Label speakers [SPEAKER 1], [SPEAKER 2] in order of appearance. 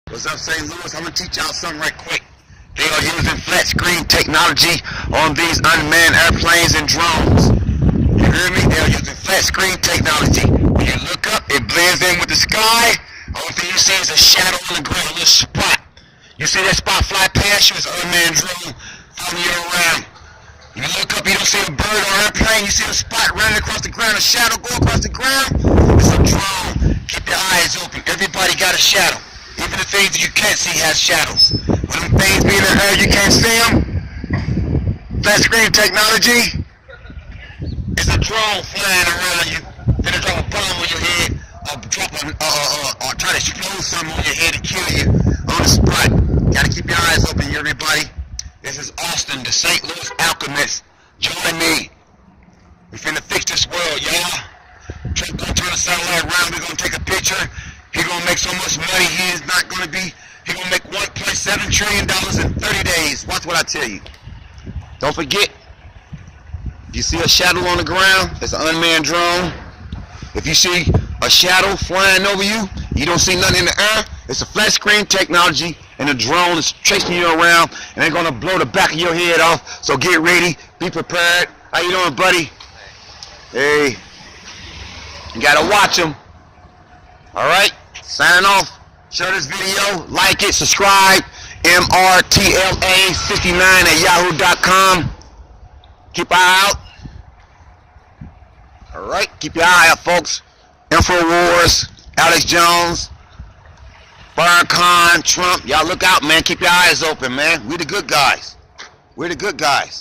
[SPEAKER 1] What's up, St. Louis? I'm going to teach y'all something right quick. They are using flat screen technology on these unmanned airplanes and drones. You hear me? They are using flat screen technology. When you look up, it blends in with the sky. Only thing you see is a shadow on the ground, a little spot. You see that spot fly past you? It's an unmanned drone following you around. You look up, you don't see a bird or airplane. You see a spot running across the ground, a shadow go across the ground. It's a drone. Keep your eyes open. Everybody got a shadow. Even the things that you can't see has shadows. When them things be in the air, you can't see them. Flat screen technology. It's a drone flying around you. Then it drop a bomb on your head, or try to explode something on your head to kill you on the spot. Gotta keep your eyes open, everybody. This is Austin, the St. Louis Alchemist. Join me. We finna fix this world, y'all. Trump gonna turn the satellite around. We're gonna take a picture. He's gonna make so much money. He's gonna make $1.7 trillion in 30 days. Watch what I tell you. Don't forget, if you see a shadow on the ground, it's an unmanned drone. If you see a shadow flying over you, you don't see nothing in the air, it's a flat screen technology, and the drone is chasing you around, and they're gonna blow the back of your head off. So get ready, be prepared. How you doing, buddy? Hey, you gotta watch them. All right, signing off. Share this video, like it, subscribe. MRTLA69@yahoo.com. Keep an eye out. All right, keep your eye out, folks. InfoWars, Alex Jones, Farrakhan, Trump. Y'all look out, man. Keep your eyes open, man. We the good guys. We're the good guys.